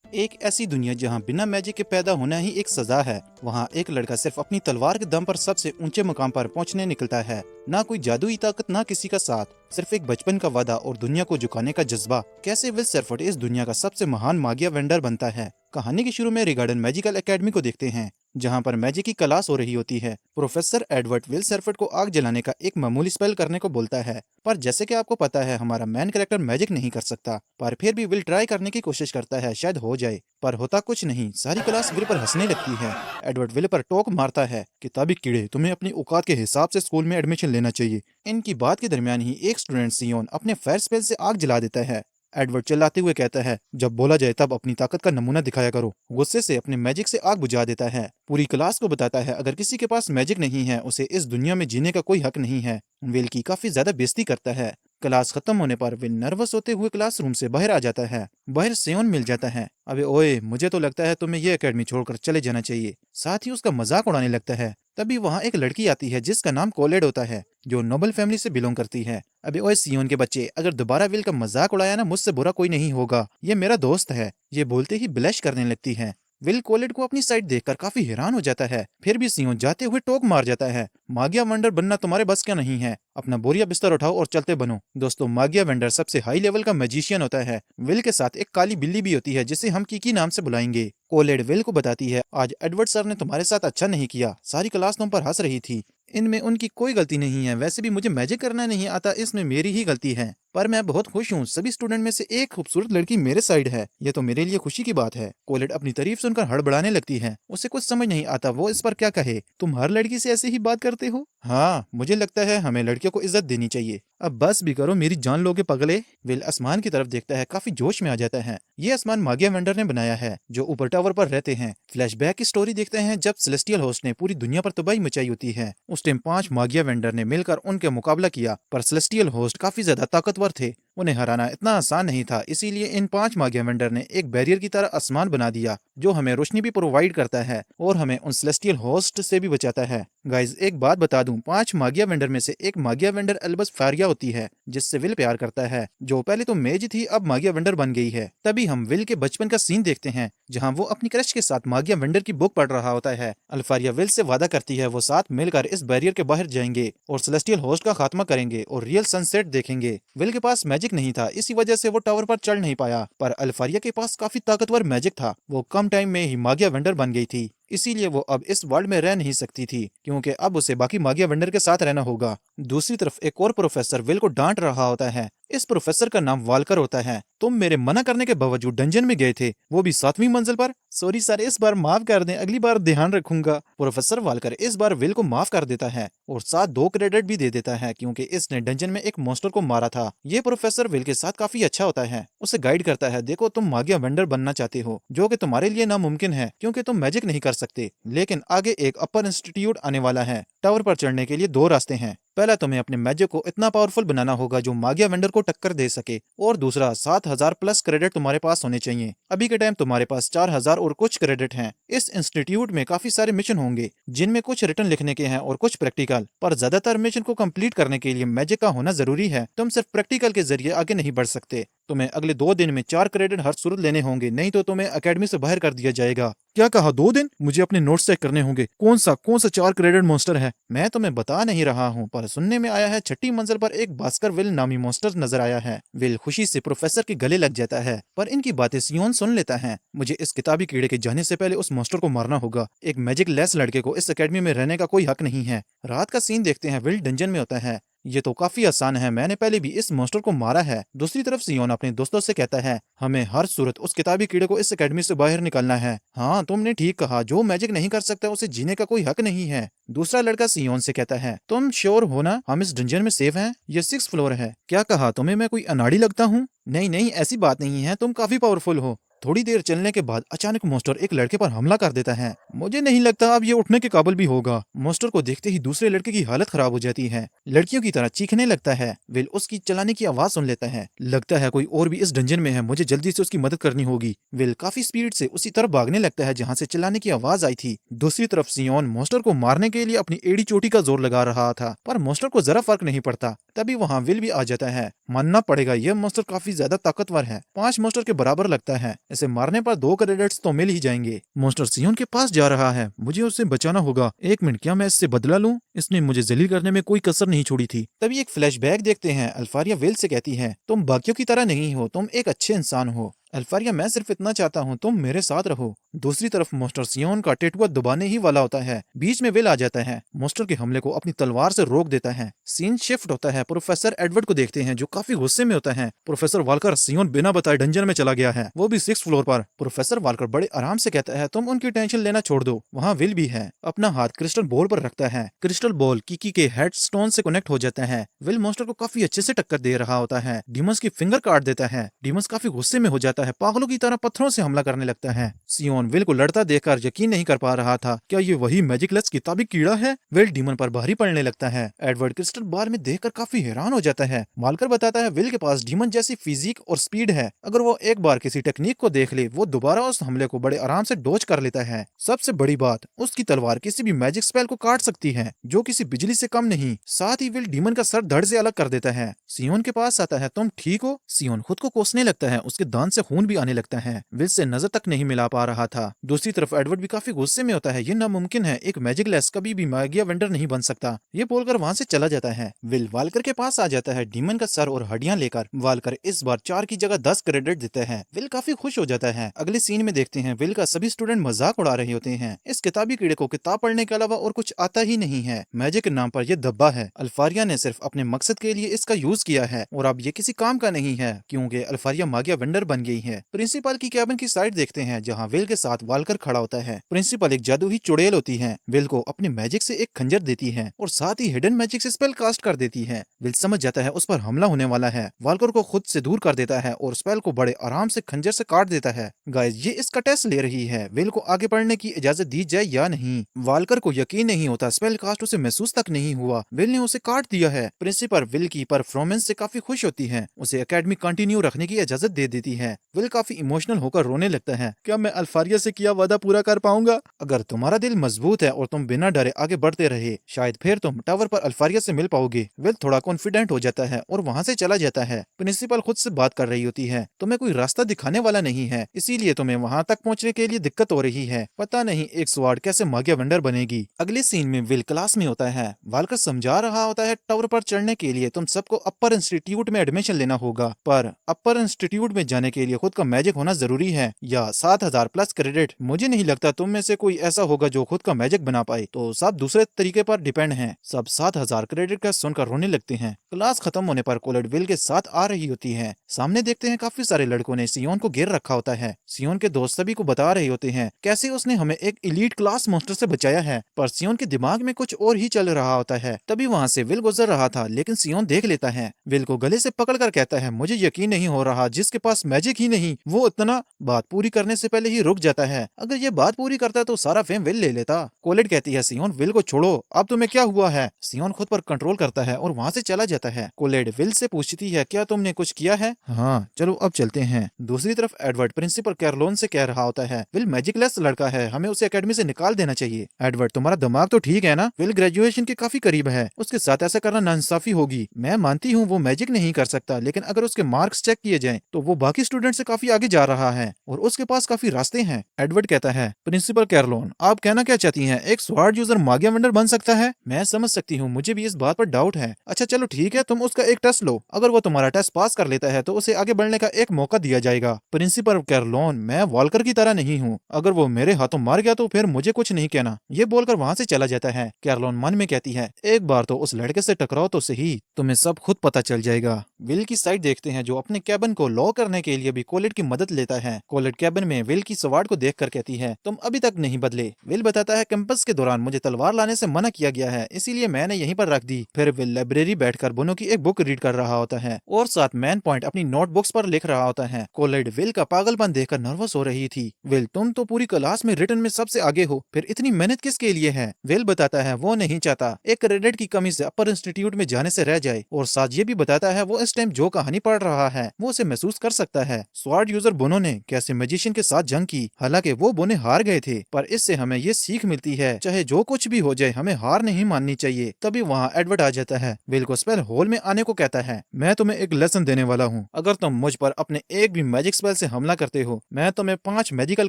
एक ऐसी दुनिया जहां बिना मैजिक के पैदा होना ही एक सजा है। वहां एक लड़का सिर्फ अपनी तलवार के दम पर सबसे ऊंचे मुकाम पर पहुंचने निकलता है। ना कोई जादुई ताकत, ना किसी का साथ, सिर्फ एक बचपन का वादा और दुनिया को झुकाने का जज्बा। कैसे विल सेफर्ड इस दुनिया का सबसे महान मागिया वेंडर बनता है। कहानी के शुरू में रिगार्डन मैजिकल एकेडमी को देखते हैं, जहां पर मैजिक की क्लास हो रही होती है। प्रोफेसर एडवर्ड विल सेफर्ड को आग जलाने का एक मामूली स्पेल करने को बोलता है, पर जैसे कि आपको पता है हमारा मेन कैरेक्टर मैजिक नहीं कर सकता। पर फिर भी विल ट्राई करने की कोशिश करता है, शायद हो जाए, पर होता कुछ नहीं। सारी क्लास विल पर हंसने लगती है। एडवर्ड विल पर टोक मारता है, किताबी कीड़े, तुम्हें अपनी औकात के हिसाब से स्कूल में एडमिशन लेना चाहिए। इनकी बात के दरमियान ही एक स्टूडेंट सियोन अपने फायर स्पेल से आग जला देता है। एडवर्ड चिल्लाते हुए कहता है, जब बोला जाए तब अपनी ताकत का नमूना दिखाया करो। गुस्से से अपने मैजिक से आग बुझा देता है। पूरी क्लास को बताता है अगर किसी के पास मैजिक नहीं है उसे इस दुनिया में जीने का कोई हक नहीं है। विल की काफी ज्यादा बेइज्जती करता है। क्लास खत्म होने पर विल नर्वस होते हुए क्लासरूम से बाहर आ जाता है। बाहर सियोन मिल जाता है। अबे ओए, मुझे तो लगता है तुम्हें ये एकेडमी छोड़कर चले जाना चाहिए। साथ ही उसका मजाक उड़ाने लगता है। तभी वहाँ एक लड़की आती है जिसका नाम कोलेड होता है, जो नोबल फैमिली से बिलोंग करती है। अबे ओए सियोन के बच्चे, अगर दोबारा विल का मजाक उड़ाया ना, मुझसे बुरा कोई नहीं होगा, ये मेरा दोस्त है। ये बोलते ही ब्लश करने लगती है। विल कोलेड को अपनी साइड देखकर काफी हैरान हो जाता है। फिर भी सियोन जाते हुए टोक मार जाता है, मागिया वेंडर बनना तुम्हारे बस क्या नहीं है। अपना बोरिया बिस्तर उठाओ और चलते बनो। दोस्तों, मागिया वेंडर सबसे हाई लेवल का मैजिशियन होता है। विल के साथ एक काली बिल्ली भी होती है जिसे हम कीकी नाम से बुलाएंगे। कोलेड विल को बताती है, आज एडवर्ड सर ने तुम्हारे साथ अच्छा नहीं किया। सारी क्लास तुम पर हंस रही थी। इनमें उनकी कोई गलती नहीं है। वैसे भी मुझे मैजिक करना नहीं आता, इसमें मेरी ही गलती है। पर मैं बहुत खुश हूँ, सभी स्टूडेंट में से एक खूबसूरत लड़की मेरे साइड है। ये तो मेरे लिए खुशी की बात है। कोलेड अपनी तारीफ सुनकर हड़बड़ाने लगती है। उसे कुछ समझ नहीं आता वो इस पर क्या कहे। तुम हर लड़की से ऐसे ही बात करते हो? हाँ, मुझे लगता है हमें लड़कियों को इज्जत देनी चाहिए। अब बस भी करो, मेरी जान लोगे पगले। विल आसमान की तरफ देखता है, काफी जोश में आ जाता है। ये आसमान मागिया वेंडर ने बनाया है, जो ऊपर टावर पर रहते हैं। फ्लैशबैक की स्टोरी देखते हैं जब सेलेस्टियल होस्ट ने पूरी दुनिया पर तबाही मचाई होती है। उस टाइम 5 मागिया वेंडर ने मिलकर उनके मुकाबला किया, पर सेलेस्टियल होस्ट काफी ज्यादा ताकतवर थे। उन्हें हराना इतना आसान नहीं था, इसीलिए इन 5 मागिया वेंडर ने एक बैरियर की तरह आसमान बना दिया, जो हमें रोशनी भी प्रोवाइड करता है और हमें उन सेलेस्टियल होस्ट से भी बचाता है। गाइज, एक बात बता दूं, 5 मागिया वेंडर में से एक मागिया वेंडर एल्बस फारिया होती है, जिससे विल प्यार करता है, जो पहले तो मेज थी अब मागिया वेंडर बन गई है। तभी हम विल के बचपन का सीन देखते हैं, जहां वो अपनी क्रश के साथ मागिया वेंडर की बुक पढ़ रहा होता है। अल्फारिया विल से वादा करती है वो साथ मिलकर इस बैरियर के बाहर जाएंगे और सेलेस्टियल होस्ट का खात्मा करेंगे और रियल सनसेट देखेंगे। विल के पास मैजिक नहीं था, इसी वजह से वो टावर पर चढ़ नहीं पाया, पर अल्फारिया के पास काफी ताकतवर मैजिक था। वो कम टाइम में ही मागिया वेंडर बन गई थी, इसीलिए वो अब इस वर्ल्ड में रह नहीं सकती थी, क्योंकि अब उसे बाकी मागिया वेंडर के साथ रहना होगा। दूसरी तरफ एक और प्रोफेसर विल को डांट रहा होता है। इस प्रोफेसर का नाम वालकर होता है। तुम मेरे मना करने के बावजूद डंजन में गए थे, वो भी 7वीं मंजिल पर। सॉरी सर, इस बार माफ कर दें, अगली बार ध्यान रखूंगा। प्रोफेसर वालकर इस बार विल को माफ कर देता है और साथ 2 क्रेडिट भी दे देता है, क्योंकि इसने डंजन में एक मॉन्स्टर को मारा था। ये प्रोफेसर विल के साथ काफी अच्छा होता है, उसे गाइड करता है। देखो, तुम मागिया वेंडर बनना चाहते हो, जो कि तुम्हारे लिए नामुमकिन है, क्योंकि तुम मैजिक नहीं कर सकते, लेकिन आगे एक अपर इंस्टीट्यूट आने वाला है। टावर पर चढ़ने के लिए 2 रास्ते हैं। पहला, तुम्हें अपने मैजिक को इतना पावरफुल बनाना होगा जो मागिया वेंडर को टक्कर दे सके, और दूसरा 7000 प्लस क्रेडिट तुम्हारे पास होने चाहिए। अभी के टाइम तुम्हारे पास 4000 और कुछ क्रेडिट हैं। इस इंस्टीट्यूट में काफी सारे मिशन होंगे, जिनमें कुछ रिटर्न लिखने के हैं और कुछ प्रैक्टिकल, पर ज्यादातर मिशन को कंप्लीट करने के लिए मैजिक का होना जरूरी है। तुम सिर्फ प्रैक्टिकल के जरिए आगे नहीं बढ़ सकते। तुम्हें अगले 2 दिन में 4 क्रेडिट हर सूरत लेने होंगे, नहीं तो तुम्हें एकेडमी से बाहर कर दिया जाएगा। क्या कहा, 2 दिन? मुझे अपने नोट्स चेक करने होंगे। कौन सा 4 क्रेडिट मॉन्स्टर है? मैं तुम्हें बता नहीं रहा हूँ, पर सुनने में आया है 6ठी मंजिल पर एक भास्कर विल नामी मॉन्स्टर नजर आया है। विल खुशी से प्रोफेसर के गले लग जाता है, पर इनकी बातें सियोन सुन लेता है। मुझे इस किताबी कीड़े के जाने से पहले उस मॉन्स्टर को मारना होगा। एक मैजिक लेस लड़के को इस एकेडमी में रहने का कोई हक नहीं है। रात का सीन देखते हैं, विल डंजन में होता है। ये तो काफी आसान है, मैंने पहले भी इस मॉन्स्टर को मारा है। दूसरी तरफ सियोन अपने दोस्तों से कहता है, हमें हर सूरत उस किताबी कीड़े को इस एकेडमी से बाहर निकालना है। हाँ, तुमने ठीक कहा, जो मैजिक नहीं कर सकता उसे जीने का कोई हक नहीं है। दूसरा लड़का सियोन से कहता है, तुम श्योर हो ना हम इस डंजन में सेफ हैं? ये 6th फ्लोर है। क्या कहा, तुम्हें मैं कोई अनाड़ी लगता हूँ? नहीं नहीं, ऐसी बात नहीं है, तुम काफी पावरफुल हो। थोड़ी देर चलने के बाद अचानक मॉन्स्टर एक लड़के पर हमला कर देता है। मुझे नहीं लगता अब ये उठने के काबिल भी होगा। मॉन्स्टर को देखते ही दूसरे लड़के की हालत खराब हो जाती है। लड़कियों की तरह चीखने लगता है। विल उसकी चलाने की आवाज सुन लेता है। लगता है कोई और भी इस डंजन में है, मुझे जल्दी से उसकी मदद करनी होगी। विल काफी स्पीड से उसी तरफ भागने लगता है जहाँ से चलाने की आवाज आई थी। दूसरी तरफ सियोन मॉन्स्टर को मारने के लिए अपनी एड़ी चोटी का जोर लगा रहा था, पर मॉन्स्टर को जरा फर्क नहीं पड़ता। तभी वहाँ विल भी आ जाता है। मानना पड़ेगा यह मॉन्स्टर काफी ज्यादा ताकतवर है, 5 मॉन्स्टर के बराबर लगता है। इसे मारने पर 2 क्रेडिट्स तो मिल ही जाएंगे। मॉन्स्टर सियोन के पास जा रहा है, मुझे उससे बचाना होगा। 1 मिनट, क्या मैं इससे बदला लूं? इसने मुझे जलील करने में कोई कसर नहीं छोड़ी थी। तभी एक फ्लैशबैक देखते हैं। अल्फारिया विल से कहती है, तुम बाकियों की तरह नहीं हो, तुम एक अच्छे इंसान हो। अल्फारिया, मैं सिर्फ इतना चाहता हूँ तुम मेरे साथ रहो। दूसरी तरफ मॉन्स्टर सियोन का टेटुआ दबाने ही वाला होता है, बीच में विल आ जाता है, मॉन्स्टर के हमले को अपनी तलवार से रोक देता है। सीन शिफ्ट होता है, प्रोफेसर एडवर्ड को देखते हैं जो काफी गुस्से में होता है। प्रोफेसर वाल्कर, सियोन बिना बताए डंजन में चला गया है, वो भी 6th फ्लोर पर। प्रोफेसर वाल्कर बड़े आराम से कहता है, तुम उनकी टेंशन लेना छोड़ दो, वहाँ विल भी है। अपना हाथ क्रिस्टल बॉल पर रखता है, क्रिस्टल बॉल किकी के हेड स्टोन से कनेक्ट हो जाता है। विल मॉन्स्टर को काफी अच्छे से टक्कर दे रहा होता है, डीमंस की फिंगर काट देता है। डीमंस काफी गुस्से में हो जाता है, पागलों की तरह पत्थरों से हमला करने लगता है। सियोन विल को लड़ता देखकर यकीन नहीं कर पा रहा था, क्या ये वही मैजिकलेस किताबी कीड़ा है? विल डीमन पर भारी पड़ने लगता है। एडवर्ड क्रिस्टल बार में देखकर काफी हैरान हो जाता है। वाल्कर बताता है, विल के पास डीमन जैसी फिजिक और स्पीड है, अगर वो एक बार किसी टेक्निक को देख ले, वो दोबारा उस हमले को बड़े आराम से डोज कर लेता है। सबसे बड़ी बात, उसकी तलवार किसी भी मैजिक स्पेल को काट सकती है, जो किसी बिजली से कम नहीं। साथ ही विल डीमन का सर धड़ से अलग कर देता है। सियोन के पास आता है, तुम ठीक हो? सियोन खुद को कोसने लगता है, उसके दांत से खून भी आने लगता है। विल से नजर तक नहीं मिला पा रहा था। दूसरी तरफ एडवर्ड भी काफी गुस्से में होता है, ये नामुमकिन है, एक मैजिकलेस कभी भी मैगिया वेंडर नहीं बन सकता। ये बोलकर वहाँ से चला जाता है। विल वाल्कर के पास आ जाता है, डीमन का सर और हड्डियां लेकर। वाल्कर इस बार 4 की जगह 10 क्रेडिट देता है। विल काफी खुश हो जाता है। अगले सीन में देखते हैं, विल का सभी स्टूडेंट मजाक उड़ा रहे होते हैं। इस किताबी कीड़े को किताब पढ़ने के अलावा और कुछ आता ही नहीं है। मैजिक के नाम पर यह धब्बा है। अल्फारिया ने सिर्फ अपने मकसद के लिए इसका यूज किया है और अब ये किसी काम का नहीं है, क्योंकि अल्फारिया मैगिया वेंडर बन गई है। प्रिंसिपल की कैबिन की साइड देखते हैं, जहाँ विल के साथ वाल्कर खड़ा होता है। प्रिंसिपल एक जादुई चुड़ैल होती है, विल को अपने मैजिक से एक खंजर देती है और साथ ही हिडन मैजिक से स्पेल कास्ट कर देती है। विल समझ जाता है उस पर हमला होने वाला है, वाल्कर को खुद से दूर कर देता है और स्पेल को बड़े आराम से खंजर से काट देता है। गाइस, ये इसका टेस्ट ले रही है, विल को आगे बढ़ने की इजाजत दी जाए या नहीं। वाल्कर को यकीन नहीं होता, स्पेल कास्ट उसे महसूस तक नहीं हुआ, विल ने उसे काट दिया है। प्रिंसिपल विल की परफॉर्मेंस से काफी खुश होती है, उसे एकेडमी कंटिन्यू रखने की इजाजत दे देती है। विल काफी इमोशनल होकर रोने लगता है, क्या मैं अल्फारिया से किया वादा पूरा कर पाऊंगा? अगर तुम्हारा दिल मजबूत है और तुम बिना डरे आगे बढ़ते रहे, शायद फिर तुम टावर पर अल्फारिया से मिल पाओगे। विल थोड़ा कॉन्फिडेंट हो जाता है और वहाँ से चला जाता है। प्रिंसिपल खुद से बात कर रही होती है, तुम्हें कोई रास्ता दिखाने वाला नहीं है, इसीलिए तुम्हें वहाँ तक पहुँचने के लिए दिक्कत हो रही है। पता नहीं एक स्वॉर्ड कैसे मैगिया वेंडर बनेगी। अगले सीन में विल क्लास में होता है, वाल्कर समझा रहा होता है, टावर पर चढ़ने के लिए तुम सबको अपर इंस्टीट्यूट में एडमिशन लेना होगा, पर अपर इंस्टीट्यूट में जाने के लिए खुद का मैजिक होना जरूरी है या 7000 प्लस क्रेडिट। मुझे नहीं लगता तुम में से कोई ऐसा होगा जो खुद का मैजिक बना पाए, तो सब दूसरे तरीके पर डिपेंड हैं। सब 7000 क्रेडिट का सुनकर रोने लगते हैं। क्लास खत्म होने पर कोलेट विल के साथ आ रही होती है। सामने देखते हैं काफी सारे लड़कों ने सियोन को घेर रखा होता है। सियोन के दोस्त सभी को बता रहे होते हैं कैसे उसने हमें एक इलीट क्लास मॉन्स्टर से बचाया है, पर सियोन के दिमाग में कुछ और ही चल रहा होता है। तभी वहाँ से विल गुजर रहा था, लेकिन सियोन देख लेता है। विल को गले से पकड़कर कहता है, मुझे यकीन नहीं हो रहा, जिसके पास मैजिक ही नहीं वो इतना। बात पूरी करने से पहले ही रुक जाता है, अगर ये बात पूरी करता तो सारा फेम विल ले लेता। कोलेट कहती है, सियोन विल को छोड़ो, अब तुम्हें क्या हुआ है? सियोन खुद पर कंट्रोल करता है और वहाँ से चला जाता है। कोलेट विल से पूछती है, क्या तुमने कुछ किया है? हाँ, चलो अब चलते हैं। दूसरी तरफ एडवर्ड प्रिंसिपल कैरलोन से कह रहा होता है, विल मैजिकलेस लड़का है, हमें उसे एकेडमी से निकाल देना चाहिए। एडवर्ड, तुम्हारा दिमाग तो ठीक है ना? विल ग्रेजुएशन के काफी करीब है, उसके साथ ऐसा करना नाइंसाफी होगी। मैं मानती हूँ वो मैजिक नहीं कर सकता, लेकिन अगर उसके मार्क्स चेक किए जाएं तो वो बाकी स्टूडेंट से काफी आगे जा रहा है और उसके पास काफी रास्ते हैं। एडवर्ड कहता है, प्रिंसिपल कैरलोन, आप कहना क्या चाहती हैं? एक स्वॉर्ड यूजर मैगिया वेंडर बन सकता है? मैं समझ सकती हूँ, मुझे भी इस बात पर डाउट है। अच्छा चलो ठीक है, तुम उसका एक टेस्ट लो, अगर वो तुम्हारा टेस्ट पास कर लेता है तो उसे आगे बढ़ने का एक मौका दिया जाएगा। प्रिंसिपल कैरलोन, मैं वाल्कर की तरह नहीं हूँ, अगर वो मेरे हाथों मार गया तो फिर मुझे कुछ नहीं कहना। ये बोलकर वहाँ से चला जाता है। कैरलोन मन में कहती है, एक बार तो उस लड़के से टकराओ तो सही, तुम्हें सब खुद पता चल जाएगा। विल की साइड देखते हैं, जो अपने कैबिन को लॉक करने के लिए भी कोलेट की मदद लेता है। कोलेट कैबिन में विल की स्वॉर्ड को देखकर कहती है, तुम अभी तक नहीं बदले। विल बताता है, कैंपस के दौरान मुझे तलवार लाने से मना किया गया है, इसीलिए मैंने यहीं पर रख दी। फिर विल लाइब्रेरी बैठकर बोनो की एक बुक रीड कर रहा होता है और साथ मैन पॉइंट अपनी नोटबुक्स पर लिख रहा होता है। कोलेट विल का पागलपन देखकर नर्वस हो रही थी। विल, तुम तो पूरी क्लास में रिटन में सबसे आगे हो, फिर इतनी मेहनत किसके लिए है? विल बताता है, वो नहीं चाहता एक क्रेडिट की कमी से अपर इंस्टीट्यूट में जाने से रह जाए, और साथ ये भी बताता है वो इस टाइम जो कहानी पढ़ रहा है वो उसे महसूस कर सकता है। स्वॉर्ड यूजर बोनो ने कैसे मैजिशियन के साथ जंग की। हालांकि वो बोने हार गए थे, पर इससे हमें ये सीख मिलती है चाहे जो कुछ भी हो जाए हमें हार नहीं माननी चाहिए। तभी वहाँ एडवर्ड आ जाता है, विल को स्पेल होल में आने को कहता है। मैं तुम्हें एक लेसन देने वाला हूँ, अगर तुम मुझ पर अपने एक भी मैजिक स्पेल से हमला करते हो मैं तुम्हें 5 मैजिकल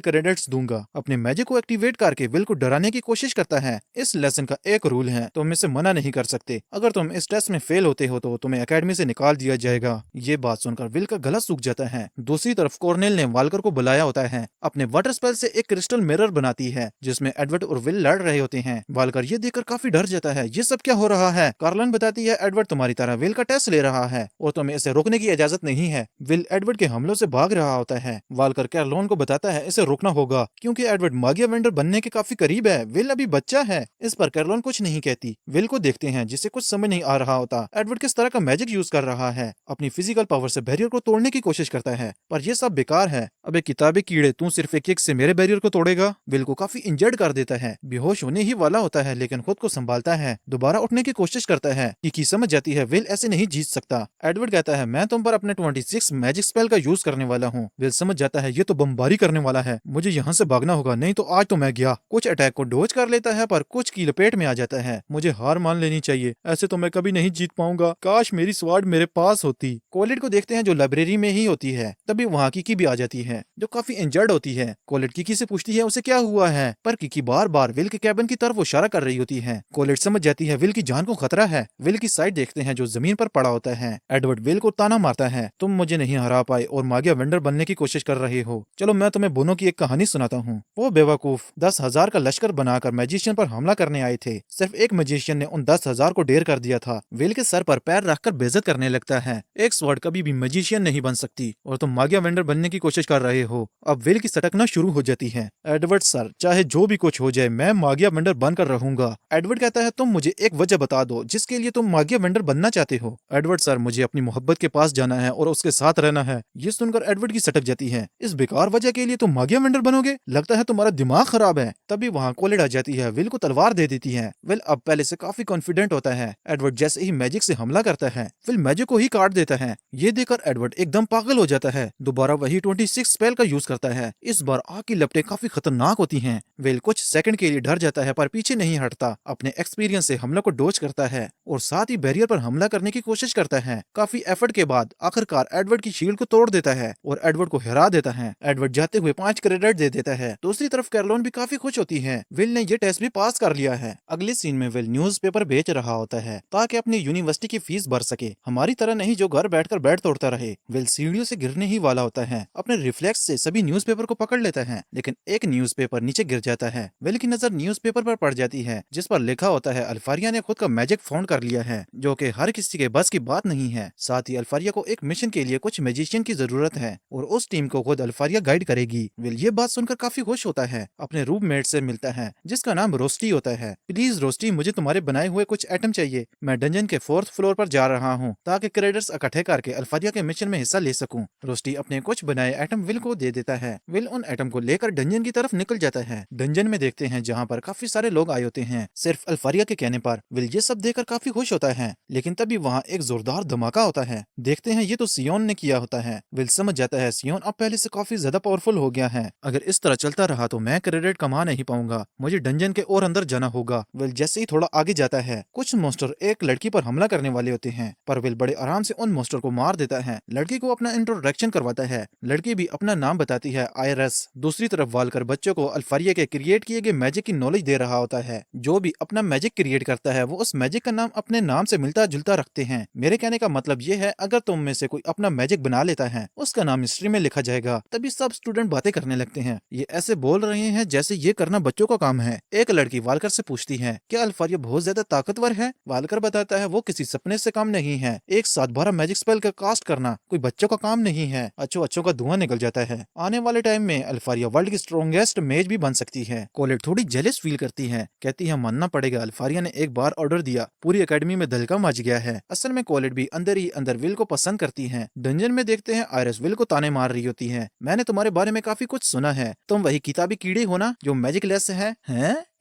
क्रेडिट्स दूंगा। अपने मैजिक को एक्टिवेट करके विल को डराने की कोशिश करता है। इस लेसन का एक रूल है, तुम इसे मना नहीं कर सकते। अगर तुम इस टेस्ट में फेल होते हो तो तुम्हें एकेडमी से निकाल दिया जाएगा। ये बात सुनकर विल का गला सूख जाता है। दूसरी तरफ कॉर्नेल ने वाल्कर को बुलाया होता है। अपने वाटर स्पेल से एक क्रिस्टल मिरर बनाती है जिसमें एडवर्ड और विल लड़ रहे होते हैं। वाल्कर ये देखकर काफी डर जाता है, ये सब क्या हो रहा है। कार्लन बताती है एडवर्ड तुम्हारी तरह विल का टेस्ट ले रहा है और तुम्हें इसे रोकने की इजाजत नहीं है। विल एडवर्ड के हमलों से भाग रहा होता है। वाल्कर कार्लोन को बताता है इसे रोकना होगा क्योंकि एडवर्ड मागिया वेंडर बनने के काफी करीब है। विल अभी बच्चा है। इस पर कार्लोन कुछ नहीं कहती। विल को देखते हैं जिसे कुछ समझ नहीं आ रहा होता एडवर्ड किस तरह का मैजिक यूज कर रहा है। अपनी फिजिकल पावर से बैरियर को तोड़ने की कोशिश करता है पर यह सब बेकार है। अबे किताबी कीड़े, तू सिर्फ एक किक से मेरे बैरियर को तोड़ेगा। विल को काफी इंजर्ड कर देता है। बेहोश होने ही वाला होता है लेकिन खुद को संभालता है, दोबारा उठने की कोशिश करता है। किकी समझ जाती है विल ऐसे नहीं जीत सकता। एडवर्ड कहता है मैं तुम पर अपने 26 मैजिक स्पेल का यूज करने वाला हूँ। विल समझ जाता है ये तो बमबारी करने वाला है, मुझे यहाँ से भागना होगा नहीं तो आज तो मैं गया। कुछ अटैक को डोज कर लेता है पर कुछ की लपेट में आ जाता है। मुझे हार मान लेनी चाहिए, ऐसे तो मैं कभी नहीं जीत पाऊंगा। काश मेरी स्वॉर्ड मेरे पास होती। कोलेट को देखते हैं जो लाइब्रेरी में ही होती है। तभी वहाँ किकी भी आ जाती है जो काफी इंजर्ड होती है। कोलेट किकी से पूछती है उसे क्या हुआ है, पर किकी बार बार विल के कैबिन की तरफ इशारा कर रही होती है। कोलेट समझ जाती है विल की जान को खतरा है। विल की साइड देखते हैं जो जमीन पर पड़ा होता है। एडवर्ड विल को ताना मारता है, तुम मुझे नहीं हरा पाए और मागिया वेंडर बनने की कोशिश कर रहे हो। चलो मैं तुम्हें बोनो की एक कहानी सुनाता हूँ। वो बेवकूफ 10,000 का लश्कर बनाकर मैजिशियन पर हमला करने आए थे। सिर्फ एक मैजिशियन ने उन 10,000 को ढेर कर दिया था। विल के सर पर पैर रखकर बेइज्जत करने लगता है। एक स्वॉर्ड कभी भी मैजिशियन नहीं बन सकती और तुम मागिया वेंडर बनने की कोशिश कर रहे हो। अब विल की सटकना शुरू हो जाती है। एडवर्ड सर, चाहे जो भी कुछ हो जाए मैं मागिया वेंडर बनकर रहूंगा। एडवर्ड कहता है तुम मुझे एक वजह बता दो जिसके लिए तुम मागिया वेंडर बनना चाहते हो। एडवर्ड सर, मुझे अपनी मोहब्बत के पास जाना है और उसके साथ रहना है। ये सुनकर एडवर्ड की सटक जाती है। इस बेकार वजह के लिए तुम मागिया वेंडर बनोगे, लगता है तुम्हारा दिमाग खराब है। तभी वहाँ कोलेट आ जाती है, विल को तलवार दे देती है। विल अब पहले से काफी कॉन्फिडेंट होता है। एडवर्ड जैसे ही मैजिक से हमला करता है विल मैजिक को ही काट देता है। ये देखकर एडवर्ड एकदम पागल हो जाता है। दोबारा वही 26 स्पेल का यूज करता है। इस बार आग की लपटें काफी खतरनाक होती हैं। विल कुछ सेकंड के लिए डर जाता है पर पीछे नहीं हटता। अपने एक्सपीरियंस से हमला को डोज करता है और साथ ही बैरियर पर हमला करने की कोशिश करता है। काफी एफर्ट के बाद आखिरकार एडवर्ड की शील्ड को तोड़ देता है और एडवर्ड को हरा देता है। एडवर्ड जाते हुए 5 क्रेडिट दे देता है। दूसरी तरफ कैरोलिन भी काफी खुश होती है, विल ने ये टेस्ट भी पास कर लिया है। अगले सीन में विल न्यूज़पेपर बेच रहा होता है ताकि अपनी यूनिवर्सिटी की फीस भर सके, हमारी तरह नहीं जो घर बैठकर बेड तोड़ता रहे। विल सीढ़ियों से गिरने ही वाला होता है। अपने रिफ्लेक्स से सभी न्यूज़पेपर को पकड़ लेता है लेकिन एक न्यूज़पेपर नीचे गिर जाता है। विल की नजर न्यूज़पेपर पर पड़ जाती है जिस पर लिखा होता है अल्फारिया ने खुद का मैजिक फाउंड कर लिया है, जो कि हर किसी के बस की बात नहीं है। साथ ही अल्फारिया को एक मिशन के लिए कुछ मैजिशियन की जरूरत है और उस टीम को खुद अल्फारिया गाइड करेगी। विल ये बात सुनकर काफी खुश होता है। अपने रूममेट से मिलता है जिसका नाम रोस्टी होता है। प्लीज रोस्टी, मुझे तुम्हारे बनाए हुए कुछ आइटम चाहिए। मैं डंजन के 4th फ्लोर पर जा रहा हूँ ताकि क्रेडिट्स इकट्ठे करके अल्फारिया के मिशन में हिस्सा ले सकूं। रोस्टी अपने कुछ बनाए आइटम विल को दे देता है। विल उन आइटम को लेकर डंजन की तरफ निकल जाता है। डंजन में देखते हैं जहाँ पर काफी सारे लोग आए होते हैं सिर्फ अल्फारिया के कहने पर। विल ये सब देखकर काफी खुश होता है लेकिन तभी वहाँ एक जोरदार धमाका होता है। देखते हैं ये तो सियोन ने किया होता है। विल समझ जाता है सियोन अब पहले से काफी ज्यादा पावरफुल हो गया है। अगर इस तरह चलता रहा तो मैं क्रेडिट कमा नहीं पाऊंगा, मुझे डंजन के और अंदर जाना होगा। विल जैसे ही थोड़ा आगे जाता है कुछ मोस्टर एक लड़की पर हमला करने वाले होते हैं पर विल बड़े आराम से उन मोस्टर को मार देता है। लड़की को अपना इंट्रोडक्शन करवाता है। लड़की भी अपना नाम बताती है, आयरस। दूसरी तरफ वालकर बच्चों को अल्फारिया के क्रिएट किए गए मैजिक की नॉलेज दे रहा होता है। जो भी अपना मैजिक क्रिएट करता है वो उस मैजिक का नाम अपने नाम से मिलता जुलता रखते हैं। मेरे कहने का मतलब ये है अगर तुम में से कोई अपना मैजिक बना लेता है उसका नाम हिस्ट्री में लिखा जाएगा। तभी सब स्टूडेंट बातें करने लगते हैं। ये ऐसे बोल रहे हैं जैसे ये करना बच्चों का काम है। एक लड़की वालकर से पूछती है क्या अल्फारिया बहुत ज्यादा ताकतवर है। वालकर बताता है वो किसी सपने से कम नहीं है। एक साथ 12 मैजिक स्पेल का कास्ट करना कोई बच्चों का काम नहीं है। अच्छों अच्छों का धुआं निकल जाता है। आने वाले टाइम में अल्फारिया वर्ल्ड की स्ट्रॉन्गेस्ट मेज भी बन सकती है। कोलेट थोड़ी जेलस फील करती है, कहती है मानना पड़ेगा अल्फारिया ने एक बार ऑर्डर दिया, पूरी एकेडमी में धलका मच गया है। असल में कोलेट भी अंदर ही अंदर विल को पसंद करती है। डंजन में देखते हैं आयरस विल को ताने मार रही होती है। मैंने तुम्हारे बारे में काफी कुछ सुना है, तुम वही किताबी कीड़े हो ना जो मैजिक लेस है?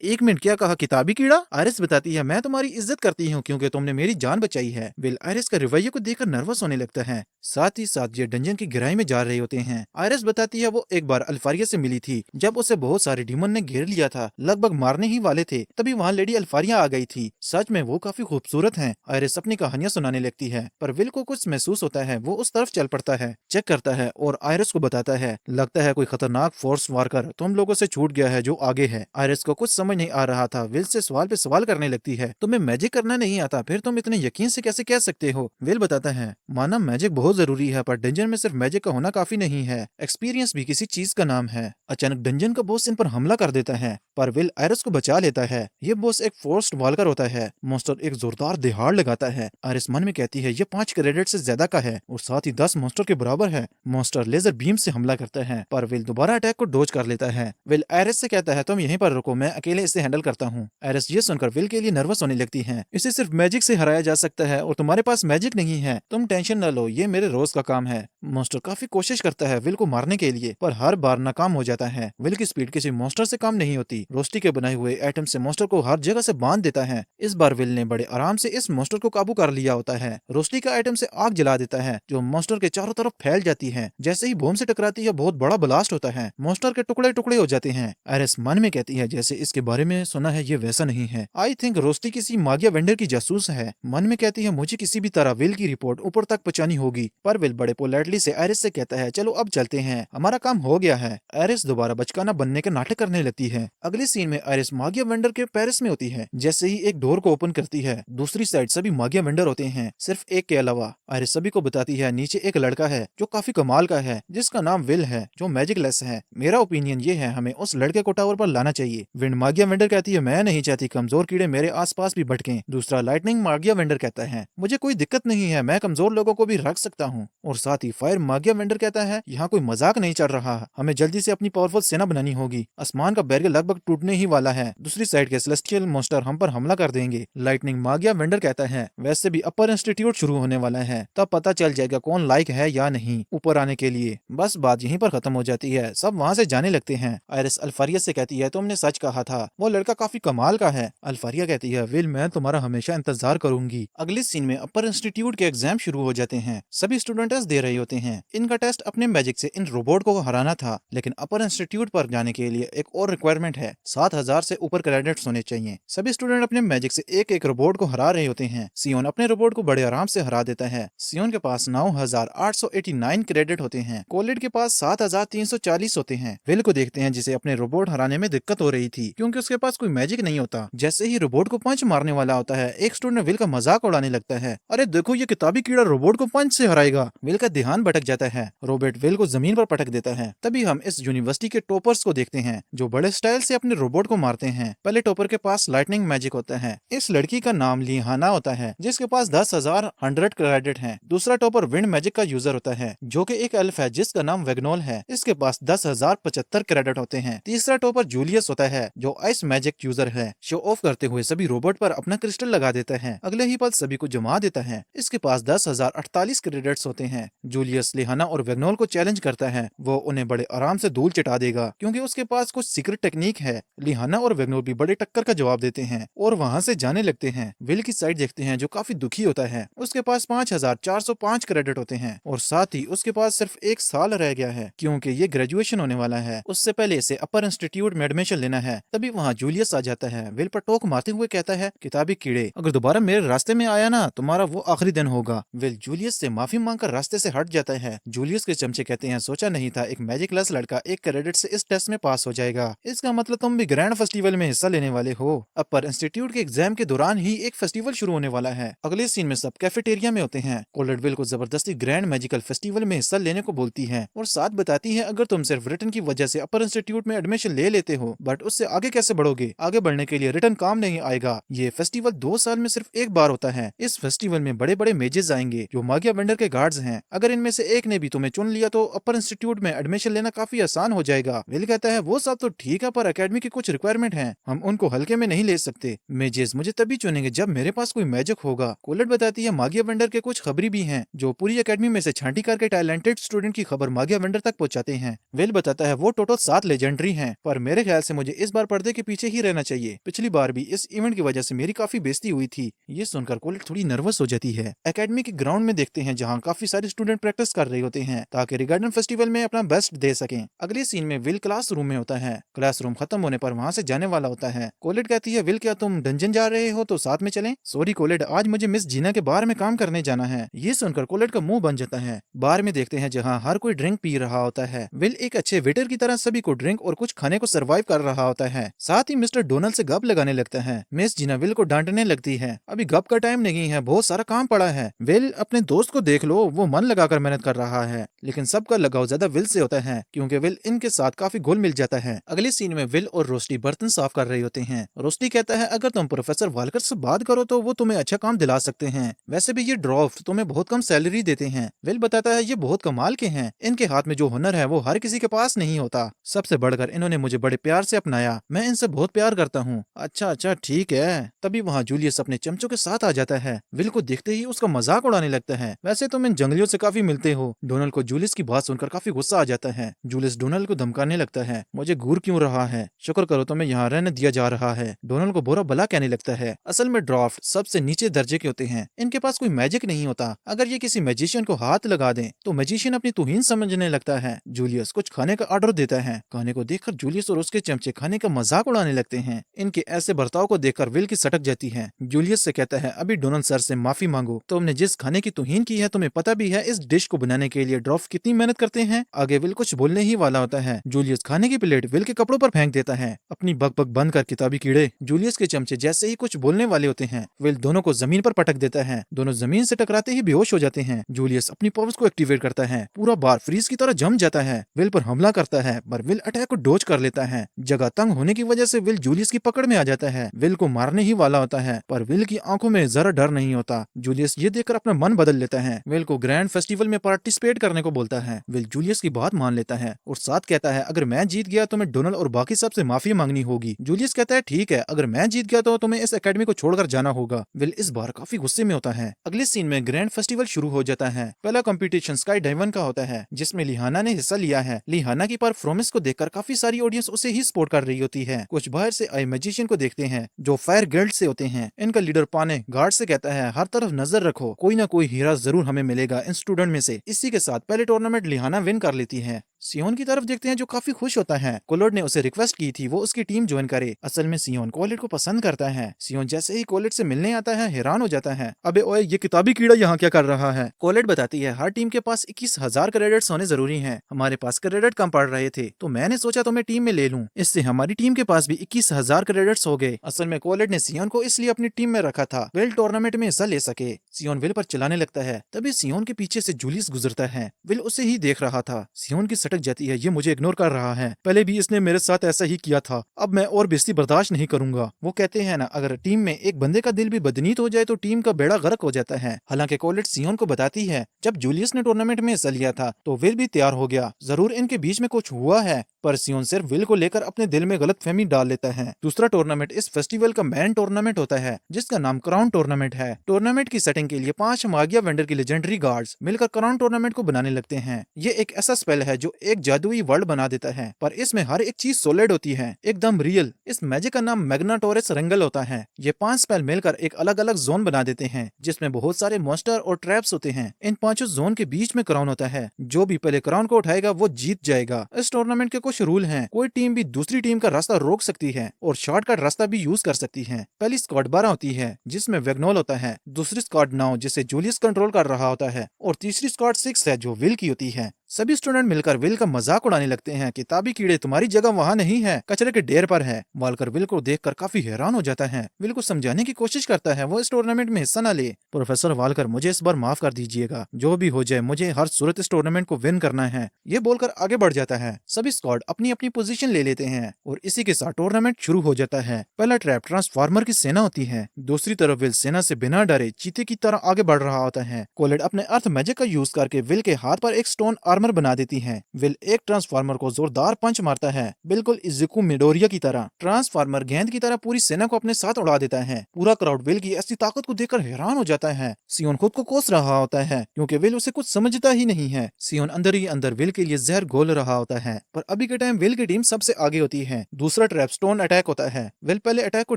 एक मिनट, क्या कहा? किताबी कीड़ा? आयरिस बताती है मैं तुम्हारी इज्जत करती हूँ क्योंकि तुमने मेरी जान बचाई है। विल आयरिस का रवैये को देखकर नर्वस होने लगता है। साथ ही साथ ये डंजन की गहराई में जा रहे होते हैं। आयरिस बताती है वो एक बार अल्फारिया से मिली थी जब उसे बहुत सारे डीमन ने घेर लिया था, लगभग मारने ही वाले थे। तभी वहाँ लेडी अल्फारिया आ गई थी। सच में वो काफी खूबसूरत हैं। आयरिस अपनी कहानियां सुनाने लगती है, पर विल को कुछ महसूस होता है। वो उस तरफ चल पड़ता है, चेक करता है और आयरिस को बताता है लगता है कोई खतरनाक फोर्स वारकर तुम लोगों से छूट गया है जो आगे है। आयरिस को कुछ समझ नहीं आ रहा था। विल से सवाल पे सवाल करने लगती है, तुम्हें मैजिक करना नहीं आता, फिर तुम इतने यकीन से कैसे कह सकते हो? विल बताता है माना मैजिक बहुत जरूरी है, पर डंजन में सिर्फ मैजिक का होना काफी नहीं है, एक्सपीरियंस भी किसी चीज का नाम है। अचानक डंजन का बॉस इन पर हमला कर देता है, पर विल आयरिस को बचा लेता है। ये बॉस एक फोर्स्ड वाल्कर होता है। मॉन्स्टर एक जोरदार दिहाड़ लगाता है। आयरिस मन में कहती है ये 5 क्रेडिट से ज्यादा का है और साथ ही 10 मॉन्स्टर के बराबर है। मॉन्स्टर लेजर बीम से हमला करता है, पर विल दोबारा अटैक को डोज कर लेता है। विल आयरिस से कहता है तुम यहीं पर रुको, मैं अकेले इसे हैंडल करता हूँ। आयरिस ये सुनकर विल के लिए नर्वस होने लगती है। इसे सिर्फ मैजिक से हराया जा सकता है और तुम्हारे पास मैजिक नहीं है। तुम टेंशन न लो, ये मेरे रोज का काम है। मॉन्स्टर काफी कोशिश करता है विल को मारने के लिए, पर हर बार नाकाम हो जाता है। विल की स्पीड किसी मॉन्स्टर से कम नहीं होती। रोस्टी के बनाए हुए आइटम से मॉन्स्टर को हर जगह से बांध देता है। इस बार विल ने बड़े आराम से इस मॉन्स्टर को काबू कर लिया होता है। रोस्टी का आइटम से आग जला देता है जो मॉन्स्टर के चारों तरफ फैल जाती है। जैसे ही बॉम्ब से टकराती है बहुत बड़ा ब्लास्ट होता है, मॉन्स्टर के टुकड़े टुकड़े हो जाते हैं। आयरिस मन में कहती है जैसे इसके बारे में सुना है ये वैसा नहीं है। आई थिंक रोस्टी किसी मागिया वेंडर की जासूस है। मन में कहती है मुझे किसी भी तरह विल की रिपोर्ट ऊपर तक पहुंचानी होगी। पर विल बड़े पोलाइटली से आयरिस से कहता है चलो अब चलते हैं, हमारा काम हो गया है। आयरिस दोबारा बचकाना बनने का नाटक करने लगती है। अगले सीन में आयरिस मागिया वेंडर के पेरिस में होती है। जैसे ही एक डोर को ओपन करती है, दूसरी साइड सभी मागिया वेंडर होते हैं सिर्फ एक के अलावा। आयरिस सभी को बताती है नीचे एक लड़का है जो काफी कमाल का है, जिसका नाम विल है, जो मैजिक लेस है। मेरा ओपिनियन ये है हमें उस लड़के को टावर पर लाना चाहिए। विंड मागिया वेंडर कहती है मैं नहीं चाहती कमजोर कीड़े मेरे आसपास भी भटकें। दूसरा लाइटनिंग मागिया वेंडर कहता है मुझे कोई दिक्कत नहीं है, मैं कमजोर लोगों को भी रख सकता हूँ। और साथ ही फायर मागिया वेंडर कहता है यहाँ कोई मजाक नहीं चल रहा, हमें जल्दी से अपनी पावरफुल सेना बनानी होगी। आसमान का बैरियर लगभग टूटने ही वाला है, दूसरी साइड के सेलेस्टियल मॉन्स्टर हम पर हमला कर देंगे। लाइटनिंग मागिया वेंडर कहता है वैसे भी अपर इंस्टीट्यूट शुरू होने वाला है, तब पता चल जाएगा कौन लायक है या नहीं ऊपर आने के लिए। बस बात यहीं पर खत्म हो जाती है, सब वहाँ से जाने लगते हैं। आयरिस अल्फारिया से कहती है तुमने सच कहा था, वो लड़का काफी कमाल का है। अल्फारिया कहती है विल मैं तुम्हारा हमेशा इंतजार करूंगी। अगले सीन में अपर इंस्टीट्यूट के एग्जाम शुरू हो जाते हैं। सभी स्टूडेंट टेस्ट दे रहे होते हैं। इनका टेस्ट अपने मैजिक से इन रोबोट को हराना था, लेकिन अपर इंस्टीट्यूट पर जाने के लिए एक और रिक्वायरमेंट है, 7000 से ऊपर क्रेडिट्स होने चाहिए। सभी स्टूडेंट अपने मैजिक से एक एक रोबोट को हरा रहे होते हैं। सियोन अपने रोबोट को बड़े आराम से हरा देता है। सियोन के पास 9889 क्रेडिट होते हैं। कोलिड के पास 7340 होते हैं। विल को देखते हैं जिसे अपने रोबोट हराने में दिक्कत हो रही थी क्योंकि उसके पास कोई मैजिक नहीं होता। जैसे ही रोबोट को पंच मारने वाला होता है, एक स्टूडेंट विल का मजाक उड़ाने लगता है, अरे देखो ये किताबी कीड़ा रोबोट को पंच से हराएगा। विल का ध्यान भटक जाता है। रोबोट विल को जमीन पर पटक देता है। तभी हम इस यूनिवर्सिटी के टॉपर्स को देखते हैं जो बड़े स्टाइल से अपने रोबोट को मारते हैं। पहले टॉपर के पास लाइटनिंग मैजिक होता है। इस लड़की का नाम लिहाना होता है जिसके पास 10,100 क्रेडिट है। दूसरा टॉपर विंड मैजिक का यूजर होता है जो कि एक एल्फ है जिसका नाम वेगनोल है, इसके पास 10,075 क्रेडिट होते हैं। तीसरा टॉपर जूलियस होता है जो आइस मैजिक यूजर है। शो ऑफ करते हुए सभी रोबोट पर अपना क्रिस्टल लगा देता है। अगले ही पल सभी को जमा देता है। इसके पास 10,048 क्रेडिट्स होते हैं। जूलियस लिहाना और वेगनोल को चैलेंज करता है, वो उन्हें बड़े आराम से धूल चटा देगा क्योंकि उसके पास कुछ सीक्रेट टेक्निक है। लिहाना और वेगनोल भी बड़े टक्कर का जवाब देते हैं और वहाँ से जाने लगते हैं। विल की साइड देखते हैं जो काफी दुखी होता है। उसके पास 5405 क्रेडिट होते हैं और साथ ही उसके पास सिर्फ 1 साल रह गया है क्योंकि ये ग्रेजुएशन होने वाला है। उससे पहले इसे अपर इंस्टीट्यूट में एडमिशन लेना है। तभी वहाँ जूलियस आ जाता है। विल पर टोक मारते हुए कहता है किताबी कीड़े अगर दोबारा मेरे रास्ते में आया ना तुम्हारा वो आखिरी दिन होगा। विल जूलियस से माफी मांगकर रास्ते से हट जाता है। जूलियस के चमचे कहते हैं सोचा नहीं था एक मैजिक लेस लड़का 1 क्रेडिट से इस टेस्ट में पास हो जाएगा, इसका मतलब तुम भी ग्रैंड फेस्टिवल में हिस्सा लेने वाले हो। अपर इंस्टीट्यूट के एग्जाम के दौरान ही एक फेस्टिवल शुरू होने वाला है। अगले सीन में सब कैफेटेरिया में होते हैं। कोलर्ड विल को जबरदस्ती ग्रैंड मैजिकल फेस्टिवल में हिस्सा लेने को बोलती है और साथ बताती है अगर तुम सिर्फ रिटर्न की वजह से अपर इंस्टीट्यूट में एडमिशन ले लेते हो बट उससे आगे कैसे बढ़ोगे, आगे बढ़ने के लिए रिटर्न काम नहीं आएगा। ये फेस्टिवल 2 साल में सिर्फ एक बार होता है। इस फेस्टिवल में बड़े बड़े मेजेस आएंगे जो मागिया वेंडर के गार्ड्स हैं। अगर इनमें से एक ने भी तुम्हें चुन लिया तो अपर इंस्टीट्यूट में एडमिशन लेना काफी आसान हो जाएगा। विल कहता है वो सब तो ठीक है पर अकेडमी की कुछ रिक्वायरमेंट है, हम उनको हल्के में नहीं ले सकते। मेजेस मुझे तभी चुनेंगे जब मेरे पास कोई मैजिक होगा। कोलर्ड बताती है मागिया वेंडर के कुछ खबरी भी हैं जो पूरी एकेडमी में से छांटी करके टैलेंटेड स्टूडेंट की खबर मागिया वेंडर तक पहुंचाते हैं। विल बताता है वो टोटल 7 लेजेंडरी हैं, पर मेरे ख्याल से मुझे इस बार पर्दे पर्दे के पीछे ही रहना चाहिए। पिछली बार भी इस इवेंट की वजह से मेरी काफी बेइज्जती हुई थी। ये सुनकर कोलेट थोड़ी नर्वस हो जाती है। एकेडमी के ग्राउंड में देखते हैं जहाँ काफी सारे स्टूडेंट प्रैक्टिस कर रहे होते हैं ताकि रिगार्डन फेस्टिवल में अपना बेस्ट दे सकें। अगले सीन में विल क्लासरूम में होता है। क्लासरूम खत्म होने पर वहाँ से जाने वाला होता है। कोलेट कहती है, विल क्या तुम डंजन जा रहे हो तो साथ में चलें? सॉरी कोलेट, आज मुझे मिस जीना के बार में काम करने जाना है। ये सुनकर कोलेट का मुंह बन जाता है। बार में देखते हैं जहाँ हर कोई ड्रिंक पी रहा होता है। विल एक अच्छे वेटर की तरह सभी को ड्रिंक और कुछ खाने को सर्वाइव कर रहा होता है। साथ ही मिस्टर डोनाल्ड से गप लगाने लगता है। मिस जीना विल को डांटने लगती है, अभी गप का टाइम नहीं है, बहुत सारा काम पड़ा है। विल अपने दोस्त को देख लो, वो मन लगाकर मेहनत कर रहा है। लेकिन सबका लगाव ज्यादा विल से होता है क्योंकि विल इनके साथ काफी घुल मिल जाता है। अगले सीन में विल और रोस्टी बर्तन साफ कर रहे होते हैं। रोस्टी कहता है, अगर तुम प्रोफेसर वालकर से बात करो तो वो तुम्हें अच्छा काम दिला सकते हैं। वैसे भी ये ड्रॉफ्ट तुम्हें बहुत कम सैलरी देते हैं। विल बताता है, ये बहुत कमाल के हैं, इनके हाथ में जो हुनर है वो हर किसी के पास नहीं होता। सबसे बढ़कर इन्होंने मुझे बड़े प्यार से अपनाया, मैं इनसे बहुत प्यार करता हूँ। अच्छा अच्छा ठीक है। तभी वहाँ जूलियस अपने चमचों के साथ आ जाता है। विल को देखते ही उसका मजाक उड़ाने लगता है, वैसे तुम इन जंगलियों से काफी मिलते हो। डोनाल्ड को जूलियस की बात सुनकर काफी गुस्सा आ जाता है। जूलियस डोनाल्ड को धमकाने लगता है, मुझे घूर क्यों रहा है, शुक्र करो तुम्हें यहाँ रहने दिया जा रहा है। डोनाल्ड को बुरा भला कहने लगता है। असल में ड्राफ्ट सबसे नीचे दर्जे के होते हैं, इनके पास कोई मैजिक नहीं होता। अगर ये किसी मैजिशियन को हाथ लगा दें तो मैजिशियन अपनी तौहीन समझने लगता है। जूलियस कुछ खाने का ऑर्डर देता है। खाने को देखकर जूलियस और उसके चमचे खाने का मजाक उड़ाने लगते हैं। इनके ऐसे बर्ताव को देखकर विल की सटक जाती है। जूलियस से कहता है, अभी डोनाल्ड सर से माफी मांगो, तुमने जिस खाने की तौहीन की है तुम्हें पता भी है इस डिश को बनाने के लिए ड्राफ्ट कितनी मेहनत करते हैं। आगे विल कुछ बोलने ही वाला होता है। जूलियस खाने की प्लेट विल के कपड़ों पर फेंक देता है। अपनी बक बंद कर किताबी कीड़े। जूलियस के चमचे जैसे ही कुछ बोलने वाले होते हैं विल दोनों को जमीन पर पटक देता है। दोनों जमीन से टकराते ही बेहोश हो जाते हैं। जूलियस अपनी पावर्स को एक्टिवेट करता है। पूरा बार फ्रीज की तरह जम जाता है। विल पर हमला करता है पर विल अटैक को डोज कर लेता है। जगह तंग होने की वजह से विल जूलियस की पकड़ में आ जाता है। विल को मारने ही वाला होता है पर विल की आंखों में जरा डर नहीं होता। जूलियस ये देखकर अपना मन बदल लेता है। विल को ग्रैंड फेस्टिवल में पार्टिसिपेट करने को बोलता है। विल जूलियस की बात मान लेता है और साथ कहता है, अगर मैं जीत गया तो मैं डोनाल्ड और बाकी सबसे माफी मांगनी होगी। जूलियस कहता है, ठीक है, अगर मैं जीत गया तो तुम्हें इस एकेडमी को छोड़कर जाना होगा। विल इस बार काफी गुस्से में होता है। अगले सीन में ग्रैंड फेस्टिवल शुरू हो जाता है। पहला कंपटीशन स्काई डाइवन का होता है जिसमें लिहाना ने हिस्सा लिया है। लिहाना की परफॉर्मेंस को देखकर काफी सारी ऑडियंस उसे ही सपोर्ट कर रही होती है। कुछ बाहर से आए मैजिशियन को देखते हैं जो फायर गिल्ड से होते हैं। इनका लीडर पाने गार्ड से कहता है, हर तरफ नजर रखो, कोई ना कोई हीरा जरूर हमें मिलेगा इन स्टूडेंट में से। इसी के साथ पहले टूर्नामेंट लिहाना विन कर लेती है। सियोन की तरफ देखते हैं जो काफी खुश होता है। कोलेट ने उसे रिक्वेस्ट की थी वो उसकी टीम ज्वाइन करे। असल में सियोन कोलेट को पसंद करता है। सियोन जैसे ही कोलेट से मिलने आता है हैरान हो जाता है, अबे ओए ये किताबी कीड़ा यहाँ क्या कर रहा है। कोलेट बताती है, हर टीम के पास 21,000 क्रेडिट्स होने जरूरी हैं। हमारे पास क्रेडिट कम पड़ रहे थे तो मैंने सोचा तुम्हें टीम में ले लूं। इससे हमारी टीम के पास भी 21,000 क्रेडिट्स हो गए। असल में कोलेट ने सियोन को इसलिए अपनी टीम में रखा था विल टूर्नामेंट में हिस्सा ले सके। सियोन विल पर चिल्लाने लगता है। तभी सियोन के पीछे से जूलियस गुजरता है। विल उसे ही देख रहा था। सियोन की सटक जाती है, ये मुझे इग्नोर कर रहा है, पहले भी इसने मेरे साथ ऐसा ही किया था, अब मैं और बेइज्जती बर्दाश्त नहीं करूंगा। वो कहते हैं ना, अगर टीम में एक बंदे का दिल भी बदनीत हो जाए तो टीम का बेड़ा गर्क हो जाता है। हालांकि कोलेट सियोन को बताती है, जब जूलियस ने टूर्नामेंट में हिस्सा लिया था तो विल भी तैयार हो गया, जरूर इनके बीच में कुछ हुआ है। पर सियोन सिर्फ विल को लेकर अपने दिल में गलतफहमी डाल लेता है। दूसरा टूर्नामेंट इस फेस्टिवल का मेन टूर्नामेंट होता है जिसका नाम क्राउन टूर्नामेंट है। टूर्नामेंट की सेटिंग के लिए 5 मागिया वेंडर की लेजेंडरी गार्ड्स मिलकर क्राउन टूर्नामेंट को बनाने लगते हैं। ये एक ऐसा स्पेल है जो एक जादुई वर्ल्ड बना देता है, पर इसमें हर एक चीज सॉलिड होती है, एकदम रियल। इस मैजिक का नाम मैग्नाटोरस रेंगल होता है। ये 5 स्पेल मिलकर एक अलग अलग जोन बना देते हैं जिसमें बहुत सारे मॉन्स्टर और ट्रैप्स होते हैं। इन 5 जोन के बीच में क्राउन होता है, जो भी पहले क्राउन को उठाएगा वो जीत जाएगा। इस टूर्नामेंट के कुछ रूल हैं, कोई टीम भी दूसरी टीम का रास्ता रोक सकती है और शॉर्टकट रास्ता भी यूज कर सकती है। पहली स्क्वाड 12 होती है जिसमें वेगनोल होता है, दूसरी स्क्वाड 9 जिसे जूलियस कंट्रोल कर रहा होता है और तीसरी स्क्वाड 6 है जो विल की होती है। सभी स्टूडेंट मिलकर विल का मजाक उड़ाने लगते हैं, किताबी कीड़े तुम्हारी जगह वहाँ नहीं है, कचरे के ढेर पर है। वालकर विल को देखकर काफी हैरान हो जाता है। विल को समझाने की कोशिश करता है वो इस टूर्नामेंट में हिस्सा न ले। प्रोफेसर वालकर, मुझे इस बार माफ कर दीजिएगा, जो भी हो जाए मुझे हर सूरत इस टूर्नामेंट को विन करना है। ये बोलकर आगे बढ़ जाता है। सभी स्क्वाड अपनी अपनी पोजीशन ले लेते हैं और इसी के साथ टूर्नामेंट शुरू हो जाता है। पहला ट्रैप ट्रांसफार्मर की सेना होती है, दूसरी तरफ विल सेना से बिना डरे चीते की तरह आगे बढ़ रहा होता है। कोलेट अपने अर्थ मैजिक का यूज करके विल के हाथ पर एक स्टोन आर्मर ट्रांसफार्मर बना देती है। विल एक ट्रांसफार्मर को जोरदार पंच मारता है, बिल्कुल इज़ुकु मिडोरिया की तरह। ट्रांसफार्मर गेंद की तरह पूरी सेना को अपने साथ उड़ा देता है। पूरा क्राउड विल की ऐसी ताकत को देखकर हैरान हो जाता है। सियोन खुद को कोस रहा होता है क्योंकि विल उसे कुछ समझता ही नहीं है। सियोन अंदर ही अंदर विल के लिए जहर घोल रहा होता है, पर अभी के टाइम विल की टीम सबसे आगे होती है। दूसरा ट्रैप स्टोन अटैक होता है। विल पहले अटैक को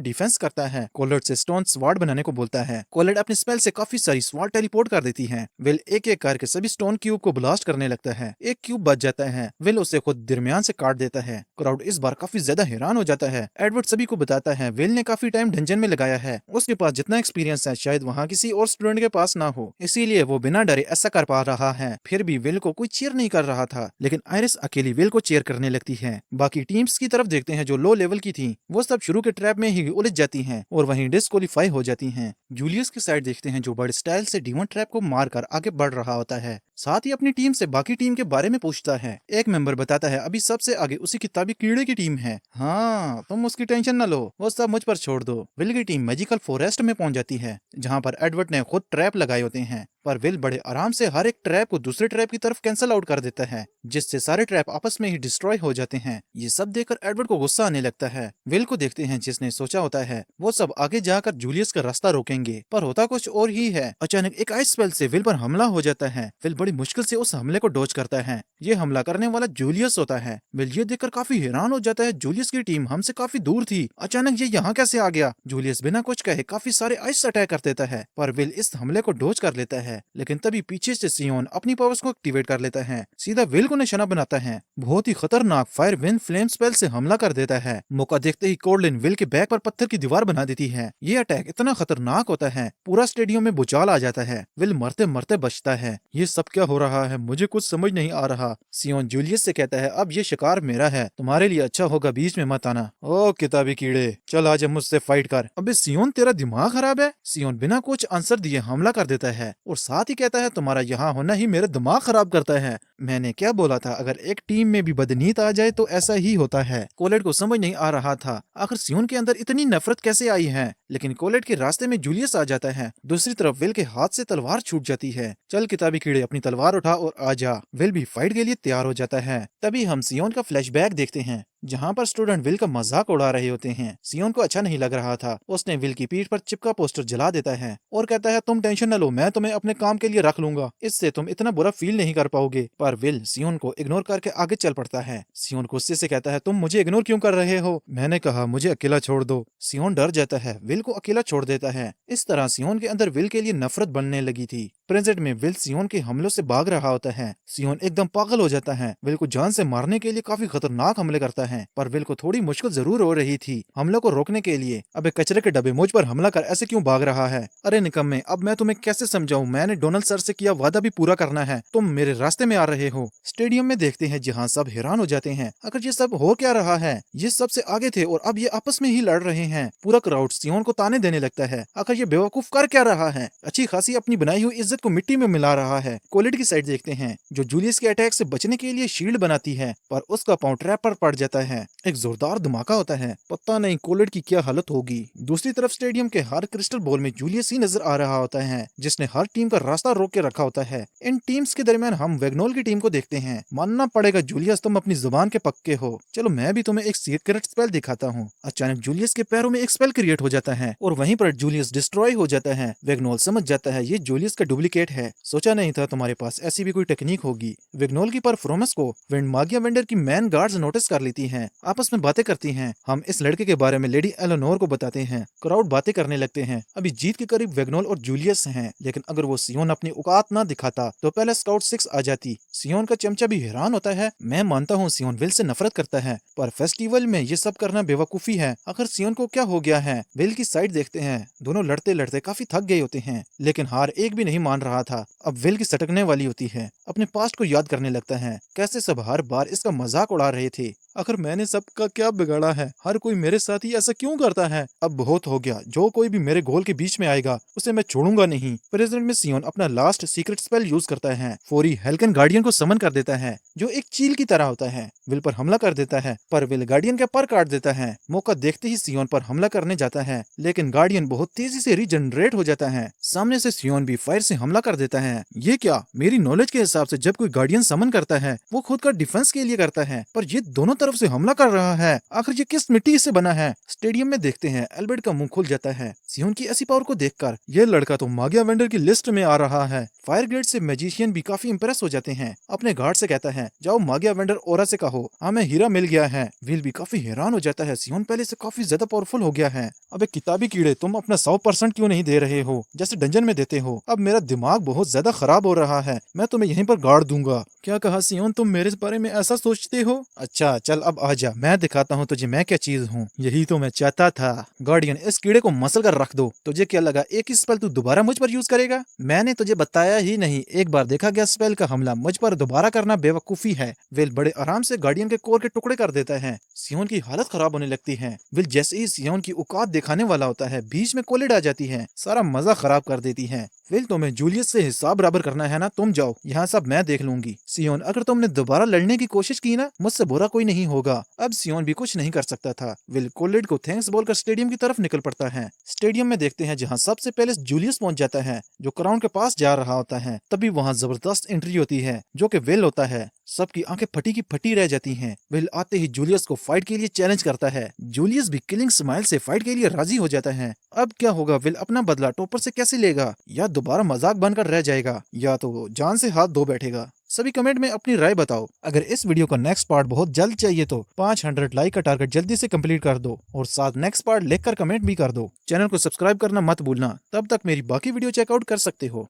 डिफेंस करता है। कोलर्ड से स्टोन स्वाड बनाने को बोलता है। कोलर्ड अपने स्पेल से काफी सारी स्वाड टेलीपोर्ट कर देती है। विल एक एक करके सभी स्टोन क्यूब को ब्लास्ट करने लगता है। एक क्यूब बच जाता है। विल उसे खुद दरमियान से काट देता है। क्राउड इस बार काफी ज्यादा हैरान हो जाता है। एडवर्ड सभी को बताता है विल ने काफी टाइम डंजन में लगाया है, उसके पास जितना एक्सपीरियंस है शायद वहाँ किसी और स्टूडेंट के पास ना हो, इसीलिए वो बिना डरे ऐसा कर पा रहा है। फिर भी विल को कोई चीयर नहीं कर रहा था, लेकिन आयरिस अकेली विल को चीयर करने लगती है। बाकी टीम्स की तरफ देखते हैं जो लो लेवल की थी, वो सब शुरू के ट्रैप में ही उलझ जाती हैं और वहीं डिस्क्वालीफाई हो जाती हैं। जूलियस की साइड देखते हैं जो बड़े स्टाइल से डीमन ट्रैप को मारकर आगे बढ़ रहा होता है। साथ ही अपनी टीम से बाकी टीम के बारे में पूछता है। एक मेंबर बताता है अभी सबसे आगे उसी किताबी कीड़े की टीम है। हाँ, तुम उसकी टेंशन न लो, वो सब मुझ पर छोड़ दो। विल की टीम मैजिकल फॉरेस्ट में पहुंच जाती है, जहाँ पर एडवर्ड ने खुद ट्रैप लगाए होते हैं, पर विल बड़े आराम से हर एक ट्रैप को दूसरे ट्रैप की तरफ कैंसिल आउट कर देता है, जिससे सारे ट्रैप आपस में ही डिस्ट्रॉय हो जाते हैं। ये सब देखकर एडवर्ड को गुस्सा आने लगता है। विल को देखते हैं जिसने सोचा होता है वो सब आगे जाकर जूलियस का रास्ता रोकेंगे, पर होता कुछ और ही है। अचानक एक आइस स्पेल से विल पर हमला हो जाता है। विल बड़ी मुश्किल से उस हमले को डॉज करता है। ये हमला करने वाला जूलियस होता है। विल ये देखकर काफी हैरान हो जाता है, जूलियस की टीम हमसे काफी दूर थी, अचानक ये यहाँ कैसे आ गया। जूलियस बिना कुछ कहे काफी सारे आइस अटैक कर देता है, पर विल इस हमले को डॉज कर लेता है। लेकिन तभी पीछे से सियोन अपनी पावर्स को एक्टिवेट कर लेता है, सीधा विल को निशाना बनाता है। बहुत ही खतरनाक फायर विंड फ्लेम स्पेल से हमला कर देता है। मौका देखते ही कोर्लिन विल के बैक पर पत्थर की दीवार बना देती है। ये अटैक इतना खतरनाक होता है, पूरा स्टेडियम में भूचाल आ जाता है। विल मरते मरते बचता है। ये सब क्या हो रहा है, मुझे कुछ समझ नहीं आ रहा। सियोन जूलियस से कहता है अब ये शिकार मेरा है, तुम्हारे लिए अच्छा होगा बीच में मत आना। ओ किताबी कीड़े, चल आज मुझसे फाइट कर। अबे सियोन तेरा दिमाग खराब है। सियोन बिना कुछ आंसर दिए हमला कर देता है और साथ ही कहता है तुम्हारा यहाँ होना ही मेरा दिमाग खराब करता है। मैंने क्या बोला था, अगर एक टीम में भी बदनीत आ जाए तो ऐसा ही होता है। कोलेट को समझ नहीं आ रहा था आखिर सियोन के अंदर इतनी नफरत कैसे आई है, लेकिन कोलेट के रास्ते में जूलियस आ जाता है। दूसरी तरफ विल के हाथ से तलवार छूट जाती है। चल किताबी कीड़े अपनी तलवार उठा और आ जा। विल भी फाइट के लिए तैयार हो जाता है। तभी हम सियोन का फ्लैशबैक देखते हैं, जहाँ पर स्टूडेंट विल का मजाक उड़ा रहे होते हैं। सियोन को अच्छा नहीं लग रहा था, उसने विल की पीठ पर चिपका पोस्टर जला देता है और कहता है तुम टेंशन न लो, मैं तुम्हें अपने काम के लिए रख लूंगा, इससे तुम इतना बुरा फील नहीं कर पाओगे। पर विल सियोन को इग्नोर करके आगे चल पड़ता है। सियोन गुस्से से कहता है तुम मुझे इग्नोर क्यों कर रहे हो, मैंने कहा मुझे अकेला छोड़ दो। सियोन डर जाता है, विल को अकेला छोड़ देता है। इस तरह सियोन के अंदर विल के लिए नफरत बनने लगी थी। प्रेजेंट में विल सियोन के हमलों से भाग रहा होता है। सियोन एकदम पागल हो जाता है, विल को जान से मारने के लिए काफी खतरनाक हमले करता है, पर विल को थोड़ी मुश्किल जरूर हो रही थी हमलों को रोकने के लिए। अबे कचरे के डब्बे, मुझ पर हमला कर ऐसे क्यों भाग रहा है। अरे निकम्मे, अब मैं तुम्हें कैसे समझाऊं, मैंने डोनाल्ड सर से किया वादा भी पूरा करना है, तुम मेरे रास्ते में आ रहे हो। स्टेडियम में देखते हैं जहाँ सब हैरान हो जाते हैं, अगर ये सब हो क्या रहा है। ये सबसे आगे थे और अब ये आपस में ही लड़ रहे हैं। पूरा क्राउड सियोन को ताने देने लगता है, आखिर ये बेवकूफ कर क्या रहा है, अच्छी खासी अपनी बनाई हुई इज्जत को मिट्टी में मिला रहा है। कोलेट की साइड देखते हैं जो जूलियस के अटैक से बचने के लिए शील्ड बनाती है, पर उसका पांव ट्रैप पर पड़ जाता है। एक जोरदार धमाका होता है, पता नहीं कोलेट की क्या हालत होगी। दूसरी तरफ स्टेडियम के हर क्रिस्टल बॉल में जूलियस ही नजर आ रहा होता है, जिसने हर टीम का रास्ता रोक के रखा होता है। इन टीम्स के दरमियान हम वेगनोल की टीम को देखते हैं। मानना पड़ेगा जूलियस, तुम अपनी जुबान के पक्के हो। चलो मैं भी तुम्हें एक सीक्रेट स्पेल दिखाता हूँ। अचानक जूलियस के पैरों में एक स्पेल क्रिएट हो जाता है और वहीं पर जूलियस डिस्ट्रॉय हो जाता है। वेगनोल समझ जाता है ये जूलियस का डुप्लीकेट है, सोचा नहीं था तुम्हारे पास ऐसी भी कोई टेक्निक होगी। वेगनोल की परफॉर्मेंस को विंड मागिया वेंडर की मैन गार्ड्स नोटिस कर लेती हैं, आपस में बातें करती हैं। हम इस लड़के के बारे में लेडी एलेनोर को बताते हैं। क्राउड बातें करने लगते हैं। अभी जीत के करीब वेगनोल और जूलियस हैं, लेकिन अगर वो सियोन अपनी औकात ना दिखाता तो पहले स्काउट 6 आ जाती। सियोन का चमचा भी हैरान होता है। मैं मानता हूँ सियोन विल से नफरत करता है, पर फेस्टिवल में ये सब करना बेवकूफी है। आखिर सियोन को क्या हो गया है। विल की साइड देखते हैं, दोनों लड़ते लड़ते काफी थक गए होते हैं, लेकिन हार एक भी नहीं मान रहा था। अब विल की सटकने वाली होती है, अपने पास्ट को याद करने लगता है, कैसे सब हर बार इसका मजाक उड़ा रहे थे। आखिर मैंने सबका क्या बिगाड़ा है? हर कोई मेरे साथ ही ऐसा क्यों करता है? अब बहुत हो गया, जो कोई भी मेरे गोल के बीच में आएगा उसे मैं छोड़ूंगा नहीं। प्रेजेंट में सियोन अपना लास्ट सीक्रेट स्पेल यूज करता है। फोरी हेल्कन गार्डियन को समन कर देता है, जो एक चील की तरह होता है। विल पर हमला कर देता है, पर विल गार्डियन के पर काट देता है। मौका देखते ही सियोन पर हमला करने जाता है, लेकिन गार्डियन बहुत तेजी से रीजनरेट हो जाता है। सामने से सियोन भी फायर से हमला कर देता है। ये क्या? मेरी नॉलेज के हिसाब से जब कोई गार्डियन समन करता है वो खुद का डिफेंस के लिए करता है, पर ये दोनों तरफ से हमला कर रहा है। आखिर ये किस मिट्टी से बना है? स्टेडियम में देखते हैं एल्बर्ट का मुंह खुल जाता है सियोन की ऐसी पावर को देखकर। ये लड़का तो मागिया वेंडर की लिस्ट में आ रहा है। फायर ग्रेड से मैजिशियन भी काफी इंप्रेस हो जाते हैं। अपने गार्ड से कहता है, जाओ मागिया वेंडर ओरा से कहो हमें हीरा मिल गया है। विल भी काफी हैरान हो जाता है, सियोन पहले से काफी ज्यादा पावरफुल हो गया है। अबे किताबी कीड़े, तुम अपना 100% क्यों नहीं दे रहे हो जैसे डंजन में देते हो? अब मेरा दिमाग बहुत ज्यादा खराब हो रहा है, मैं तुम्हें यहीं पर गाड़ दूंगा। क्या कहा सियोन, तुम मेरे बारे में ऐसा सोचते हो? अच्छा चल अब आजा, मैं दिखाता हूँ तुझे मैं क्या चीज हूँ। यही तो मैं चाहता था। गार्डियन, इस कीड़े को मसल कर रख दो। तुझे क्या लगा एक ही स्पेल तू दोबारा मुझ पर यूज करेगा? मैंने तुझे बताया ही नहीं, एक बार देखा गया स्पेल का हमला मुझ पर दोबारा करना बेवकूफी है। विल बड़े आराम से गार्डियन के कोर के टुकड़े कर देता है। सियोन की हालत खराब होने लगती है। विल जैसे ही सियोन की औकात दिखाने वाला होता है, बीच में कोलिड आ जाती है, सारा मजा खराब कर देती है। विल, तुम्हें जूलियस से हिसाब बराबर करना है ना, तुम जाओ, यहाँ सब मैं देख लूंगी। सियोन, अगर तुमने दोबारा लड़ने की कोशिश की ना, मुझसे बुरा कोई नहीं होगा। अब सियोन भी कुछ नहीं कर सकता था। विल कोलिड को थैंक्स बोलकर स्टेडियम की तरफ निकल पड़ता है। स्टेडियम में देखते हैं जहाँ सबसे पहले जूलियस पहुंच जाता है, जो क्राउन के पास जा रहा होता है। तभी वहाँ जबरदस्त एंट्री होती है, जो कि विल होता है। सबकी आंखें फटी की फटी रह जाती हैं। विल आते ही जूलियस को फाइट के लिए चैलेंज करता है। जूलियस भी किलिंग स्माइल से फाइट के लिए राजी हो जाता है। अब क्या होगा? विल अपना बदला टॉपर से कैसे लेगा? या दोबारा मजाक बनकर रह जाएगा, या तो वो जान से हाथ धो बैठेगा। सभी कमेंट में अपनी राय बताओ। अगर इस वीडियो का नेक्स्ट पार्ट बहुत जल्द चाहिए तो 500 लाइक का टारगेट जल्दी से कंप्लीट कर दो, और साथ नेक्स्ट पार्ट लिखकर कमेंट भी कर दो। चैनल को सब्सक्राइब करना मत भूलना। तब तक मेरी बाकी वीडियो चेकआउट कर सकते हो।